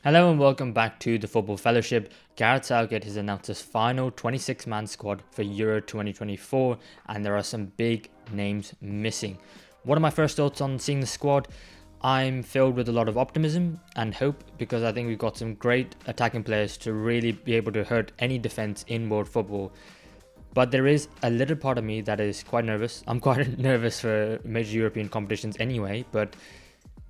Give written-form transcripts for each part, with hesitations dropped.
Hello and welcome back to the Football Fellowship. Gareth Southgate has announced his final 26-man squad for Euro 2024 and there are some big names missing. What are my first thoughts on seeing the squad? I'm filled with a lot of optimism and hope because I think we've got some great attacking players to really be able to hurt any defence in world football. But there is a little part of me that is quite nervous. I'm quite nervous for major European competitions anyway, but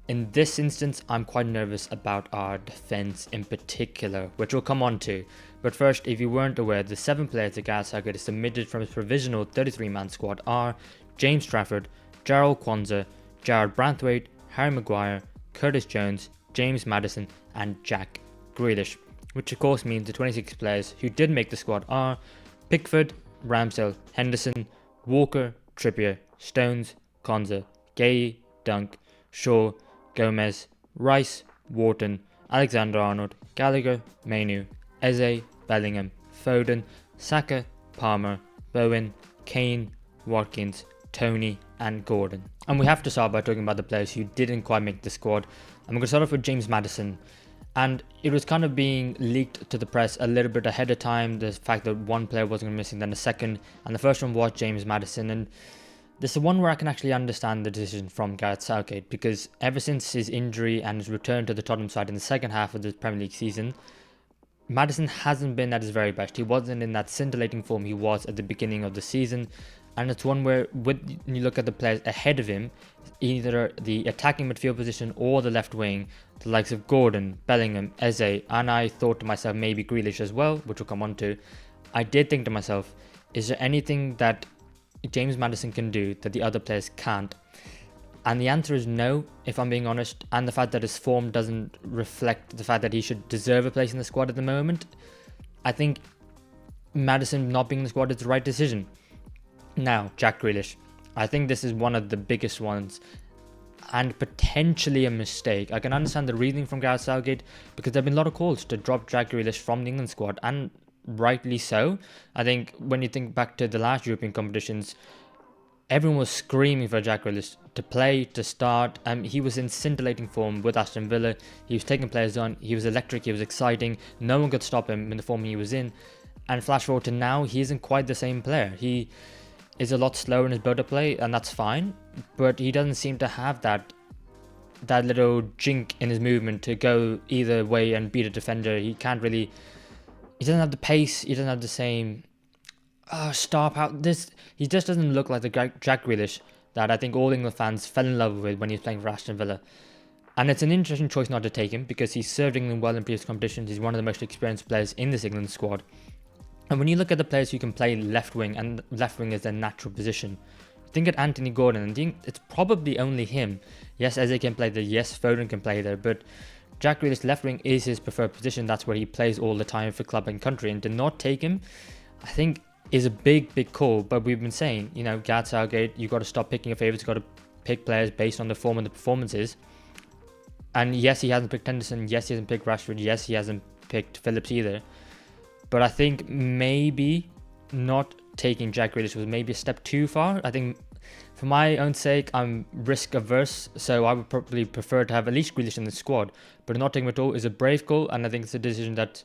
in this instance, I'm quite nervous about our defence in particular, which we'll come on to. But first, if you weren't aware, the 7 players that Gareth Southgate has submitted from his provisional 33-man squad are James Trafford, Gerald Kwanzaa, Jared Branthwaite, Harry Maguire, Curtis Jones, James Maddison and Jack Grealish. Which of course means the 26 players who did make the squad are Pickford, Ramsdale, Henderson, Walker, Trippier, Stones, Kwanzaa, Gay, Dunk, Shaw, Gomez, Rice, Wharton, Alexander-Arnold, Gallagher, Mainu, Eze, Bellingham, Foden, Saka, Palmer, Bowen, Kane, Watkins, Tony and Gordon. And we have to start by talking about the players who didn't quite make the squad. I'm going to start off with James Maddison. And it was kind of being leaked to the press a little bit ahead of time, the fact that one player wasn't missing, then a second, and the first one was James Maddison. And this is one where I can actually understand the decision from Gareth Southgate, because ever since his injury and his return to the Tottenham side in the second half of the Premier League season, Maddison hasn't been at his very best. He wasn't in that scintillating form he was at the beginning of the season. And it's one where, when you look at the players ahead of him, either the attacking midfield position or the left wing, the likes of Gordon, Bellingham, Eze, and I thought to myself maybe Grealish as well, which we'll come on to. I did think to myself, is there anything that James Maddison can do that the other players can't? And the answer is no, if I'm being honest. And the fact that his form doesn't reflect the fact that he should deserve a place in the squad at the moment, I think Maddison not being in the squad is the right decision. Now, Jack Grealish. I think this is one of the biggest ones and potentially a mistake. I can understand the reasoning from Gareth Southgate because there have been a lot of calls to drop Jack Grealish from the England squad, and rightly so. I think when you think back to the last European competitions, everyone was screaming for Jack Grealish to play, to start. He was in scintillating form with Aston Villa. He was taking players on. He was electric. He was exciting. No one could stop him in the form he was in. And flash forward to now, he isn't quite the same player. He is a lot slower in his build-up play, and that's fine. But he doesn't seem to have that little jink in his movement to go either way and beat a defender. He can't really. He doesn't have the pace. He doesn't have the same star power. He just doesn't look like the Jack Grealish that I think all England fans fell in love with when he was playing for Aston Villa. And it's an interesting choice not to take him because he's served England well in previous competitions. He's one of the most experienced players in this England squad. And when you look at the players who can play left wing, and left wing is their natural position, think at Anthony Gordon and think it's probably only him. Yes, Eze can play there. Yes, Foden can play there. But Jack Grealish left wing is his preferred position. That's where he plays all the time for club and country. And to not take him, I think, is a big call. But we've been saying, Gareth Southgate, you've got to stop picking your favourites. You've got to pick players based on the form and the performances. And yes, he hasn't picked Henderson. Yes, he hasn't picked Rashford. Yes, he hasn't picked Phillips either. But I think maybe not taking Jack Grealish was maybe a step too far. I think for my own sake, I'm risk averse, so I would probably prefer to have at least Grealish in the squad. But not taking him at all is a brave call, and I think it's a decision that,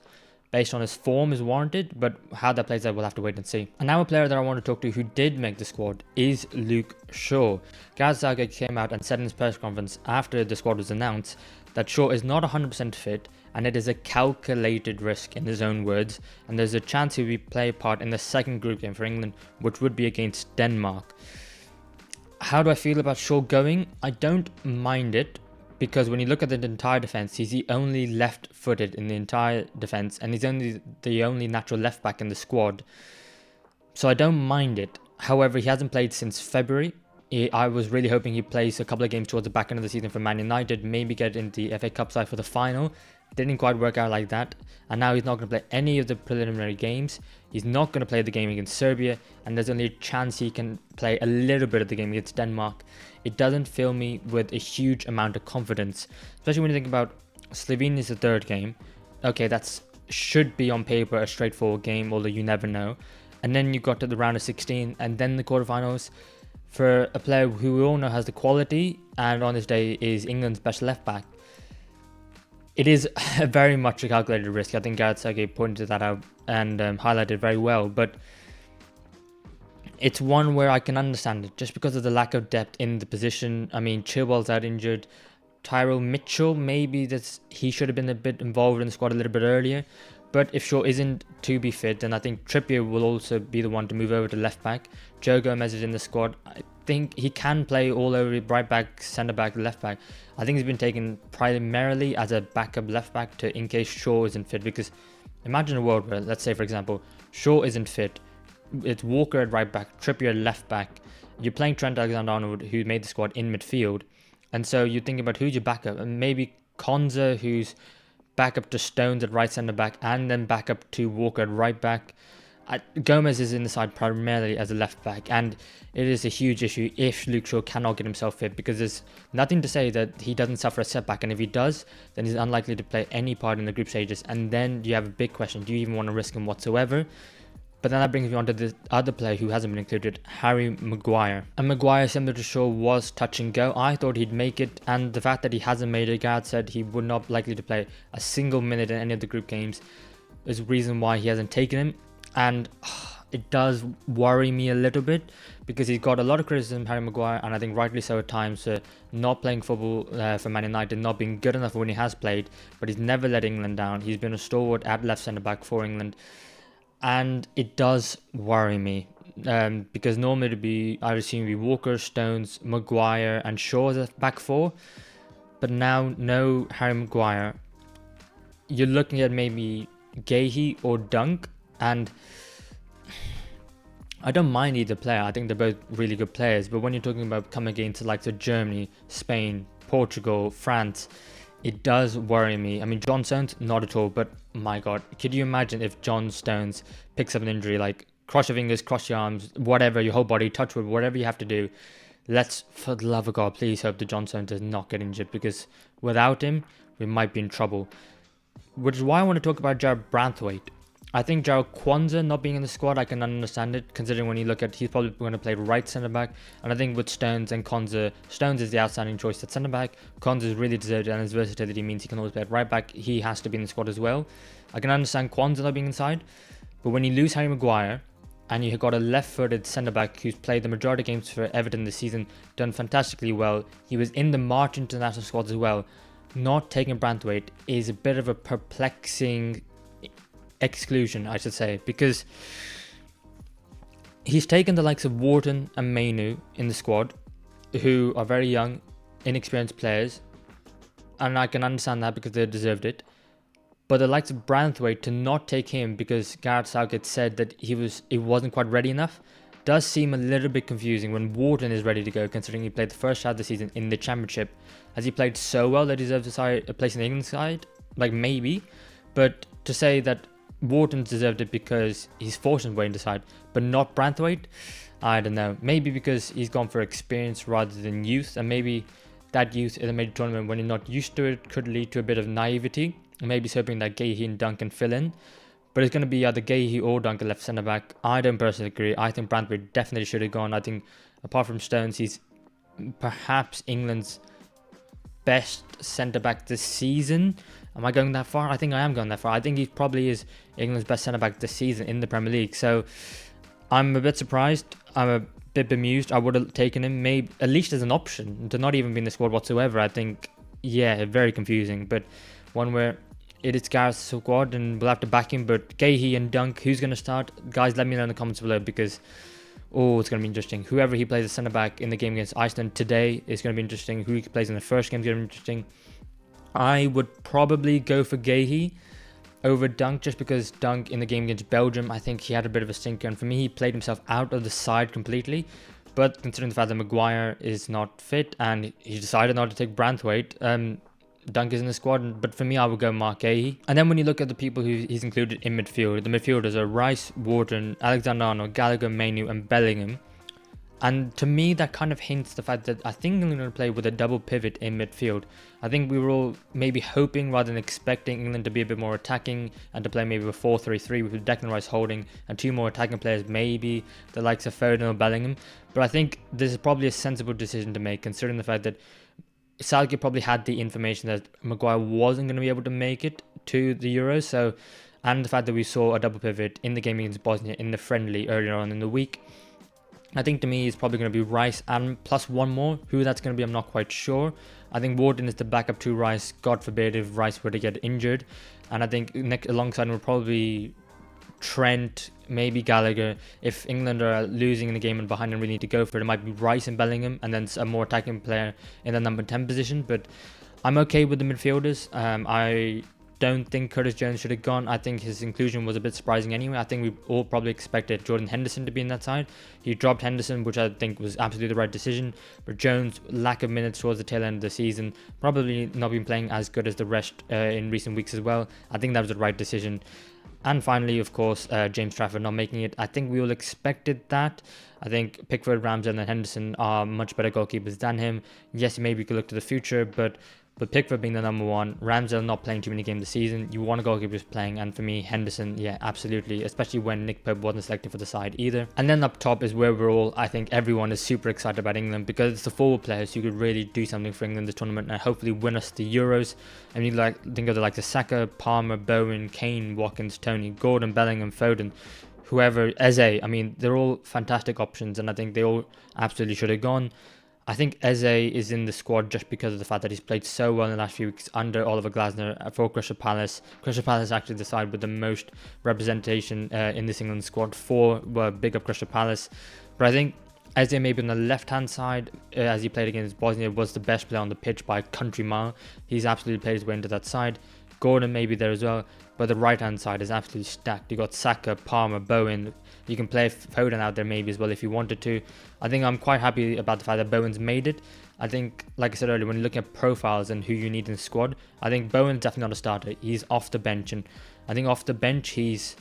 based on his form, is warranted. But how that plays out, we'll have to wait and see. And now a player that I want to talk to who did make the squad is Luke Shaw. Gareth Southgate came out and said in his press conference after the squad was announced that Shaw is not 100% fit, and it is a calculated risk in his own words, and there's a chance he will play a part in the second group game for England, which would be against Denmark. How do I feel about Shaw going? I don't mind it, because when you look at the entire defence, he's the only left-footed in the entire defence, and he's the only natural left-back in the squad. So I don't mind it. However, he hasn't played since February. I was really hoping he plays a couple of games towards the back end of the season for Man United, maybe get into the FA Cup side for the final. Didn't quite work out like that, and now he's not going to play any of the preliminary games. He's not going to play the game against Serbia, and there's only a chance he can play a little bit of the game against Denmark. It doesn't fill me with a huge amount of confidence, especially when you think about Slovenia's the third game. Okay, that's should be on paper a straightforward game, although you never know. And then you got to the round of 16, and then the quarterfinals for a player who we all know has the quality, and on this day is England's best left back. It is very much a calculated risk. I think Gareth Southgate pointed that out and highlighted very well, but it's one where I can understand it just because of the lack of depth in the position. I mean, Chilwell's out injured. Tyrell Mitchell, maybe he should have been a bit involved in the squad a little bit earlier. But if Shaw isn't to be fit, then I think Trippier will also be the one to move over to left back. Joe Gomez is in the squad. I think he can play all over, right back, centre back, left back. I think he's been taken primarily as a backup left back in case Shaw isn't fit. Because imagine a world where, let's say for example, Shaw isn't fit. It's Walker at right back, Trippier left back. You're playing Trent Alexander-Arnold, who made the squad, in midfield. And so you think about who's your backup, and maybe Konza, who's backup to Stones at right centre back, and then backup to Walker at right back. Gomez is in the side primarily as a left back, and it is a huge issue if Luke Shaw cannot get himself fit, because there's nothing to say that he doesn't suffer a setback, and if he does, then he's unlikely to play any part in the group stages. And then you have a big question: do you even want to risk him whatsoever? But then that brings me on to the other player who hasn't been included, Harry Maguire. And Maguire, similar to Shaw, was touch and go. I thought he'd make it, and the fact that he hasn't made it, Gareth said he would not likely to play a single minute in any of the group games, is the reason why he hasn't taken him. And it does worry me a little bit, because he's got a lot of criticism, Harry Maguire, and I think rightly so at times, for not playing football for Man United, not being good enough when he has played, but he's never let England down. He's been a stalwart at left centre-back for England. And it does worry me, because normally it'd be, I'd assume, be Walker, Stones, Maguire, and Shaw as a back four. But now, no Harry Maguire. You're looking at maybe Gahey or Dunk, and I don't mind either player. I think they're both really good players. But when you're talking about coming against the likes of Germany, Spain, Portugal, France, it does worry me. I mean, John Stones, not at all, but my God, could you imagine if John Stones picks up an injury, like cross your fingers, cross your arms, whatever, your whole body, touch wood, whatever you have to do. Let's, for the love of God, please hope that John Stones does not get injured, because without him, we might be in trouble. Which is why I want to talk about Jared Branthwaite. I think Jarrell Kwanzaa not being in the squad, I can understand it, considering when you look at, he's probably going to play right centre-back, and I think with Stones and Konza, Stones is the outstanding choice at centre-back, Konza is really deserved, and his versatility means he can always play at right-back, he has to be in the squad as well. I can understand Kwanzaa not being inside, but when you lose Harry Maguire, and you've got a left-footed centre-back who's played the majority of games for Everton this season, done fantastically well, he was in the March international squad as well, not taking Branthwaite is a bit of a perplexing exclusion, I should say, because he's taken the likes of Wharton and Mainu in the squad, who are very young, inexperienced players, and I can understand that because they deserved it. But the likes of Branthwaite, to not take him because Gareth Southgate said that he wasn't quite ready enough, does seem a little bit confusing when Wharton is ready to go, considering he played the first half of the season in the Championship. Has he played so well that he deserves a place in the England side? Like, maybe. But to say that Wharton deserved it because he's forced his way into side, but not Branthwaite, I don't know. Maybe because he's gone for experience rather than youth, and maybe that youth in a major tournament, when you're not used to it, could lead to a bit of naivety. Maybe he's hoping that Gahey and Dunk can fill in, but it's going to be either Gahey or Dunk at left centre back. I don't personally agree. I think Branthwaite definitely should have gone. I think apart from Stones, he's perhaps England's best centre back this season. Am I going that far? I think I am going that far. I think he probably is England's best centre back this season in the Premier League. So I'm a bit surprised. I'm a bit bemused. I would have taken him, maybe at least as an option, to not even be in the squad whatsoever. I think, yeah, very confusing. But one where it is Gareth's squad and we'll have to back him. But Gahey and Dunk, who's going to start? Guys, let me know in the comments below, because it's going to be interesting. Whoever he plays as centre back in the game against Iceland today is going to be interesting. Who he plays in the first game is going to be interesting. I would probably go for Gahey over Dunk, just because Dunk in the game against Belgium, I think he had a bit of a stinker, and for me he played himself out of the side completely. But considering the fact that Maguire is not fit and he decided not to take Branthwaite, Dunk is in the squad, but for me I would go Mark Gahey. And then when you look at the people who he's included in midfield, the midfielders are Rice, Wharton, Alexander-Arnold, Gallagher, Mainu and Bellingham. And to me, that kind of hints the fact that I think England are going to play with a double pivot in midfield. I think we were all maybe hoping rather than expecting England to be a bit more attacking and to play maybe a 4-3-3 with Declan Rice holding and two more attacking players, maybe the likes of Foden or Bellingham. But I think this is probably a sensible decision to make, considering the fact that Southgate probably had the information that Maguire wasn't going to be able to make it to the Euros. So, and the fact that we saw a double pivot in the game against Bosnia in the friendly earlier on in the week, I think to me it's probably going to be Rice and plus one more. Who that's going to be, I'm not quite sure. I think Warden is the backup to Rice. God forbid if Rice were to get injured. And I think alongside him will probably Trent, maybe Gallagher. If England are losing in the game and behind and really need to go for it, it might be Rice and Bellingham, and then a more attacking player in the number 10 position. But I'm okay with the midfielders. I don't think Curtis Jones should have gone. I think his inclusion was a bit surprising anyway. I think we all probably expected Jordan Henderson to be in that side. He dropped Henderson, which I think was absolutely the right decision. But Jones, lack of minutes towards the tail end of the season, probably not been playing as good as the rest in recent weeks as well. I think that was the right decision. And finally, of course, James Trafford not making it. I think we all expected that. I think Pickford, Ramsdale and Henderson are much better goalkeepers than him. Yes, maybe you could look to the future, but Pickford being the number one, Ramsdale not playing too many games this season, you want a goalkeeper who's playing, and for me, Henderson, yeah, absolutely, especially when Nick Pope wasn't selected for the side either. And then up top is where we're all, I think everyone is super excited about England, because it's the forward players who could really do something for England this tournament and hopefully win us the Euros. I mean, think of the likes of Saka, Palmer, Bowen, Kane, Watkins, Tony, Gordon, Bellingham, Foden, whoever, Eze. I mean, they're all fantastic options, and I think they all absolutely should have gone. I think Eze is in the squad just because of the fact that he's played so well in the last few weeks under Oliver Glasner for Crystal Palace. Crystal Palace actually the side with the most representation in this England squad. Big up Crystal Palace. But I think Eze maybe on the left-hand side, as he played against Bosnia, was the best player on the pitch by a country mile. He's absolutely played his way into that side. Gordon maybe there as well, but the right-hand side is absolutely stacked. You got Saka, Palmer, Bowen. You can play Foden out there maybe as well if you wanted to. I think I'm quite happy about the fact that Bowen's made it. I think, like I said earlier, when you look at profiles and who you need in the squad, I think Bowen's definitely not a starter. He's off the bench, and I think off the bench he's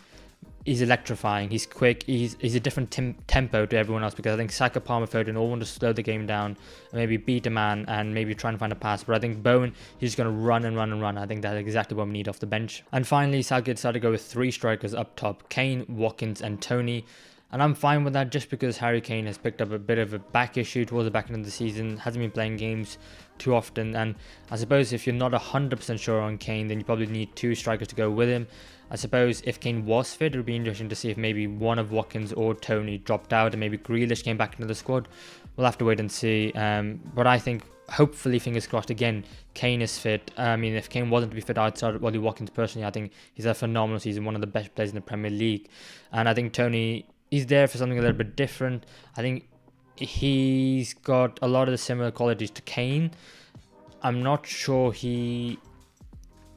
electrifying. He's quick. He's a different tempo to everyone else, because I think Saka, Palmer, Foden all want to slow the game down and maybe beat a man and maybe try and find a pass. But I think Bowen, he's going to run and run and run. I think that's exactly what we need off the bench. And finally, Southgate decided to go with 3 strikers up top: Kane, Watkins and Tony. And I'm fine with that, just because Harry Kane has picked up a bit of a back issue towards the back end of the season, hasn't been playing games too often, and I suppose if you're not 100% sure on Kane, then you probably need 2 strikers to go with him. I suppose if Kane was fit, it would be interesting to see if maybe one of Watkins or Tony dropped out and maybe Grealish came back into the squad. We'll have to wait and see, but I think, hopefully, fingers crossed again, Kane is fit. I mean, if Kane wasn't to be fit, I'd start Ollie Watkins personally. I think he's a phenomenal season, one of the best players in the Premier League, and I think Tony, he's there for something a little bit different. I think he's got a lot of the similar qualities to Kane. I'm not sure he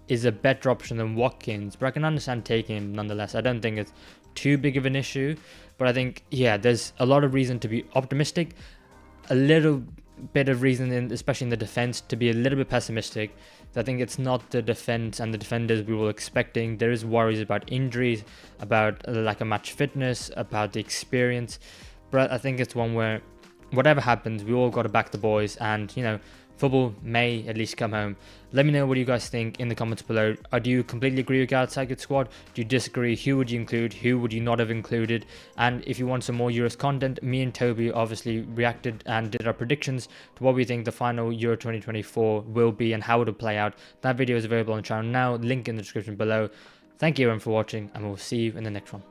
is a better option than Watkins, but I can understand taking him nonetheless. I don't think it's too big of an issue, but I think, yeah, there's a lot of reason to be optimistic, a little bit of reason, especially in the defense, to be a little bit pessimistic. I think it's not the defense and the defenders we were expecting. There is worries about injuries, about lack of match fitness, about the experience, but I think it's one where whatever happens, we all got to back the boys, and football may at least come home. Let me know what you guys think in the comments below. Do you completely agree with Gareth Southgate's squad? Do you disagree? Who would you include? Who would you not have included? And if you want some more Euros content, me and Toby obviously reacted and did our predictions to what we think the final Euro 2024 will be and how it will play out. That video is available on the channel now, link in the description below. Thank you everyone for watching, and we'll see you in the next one.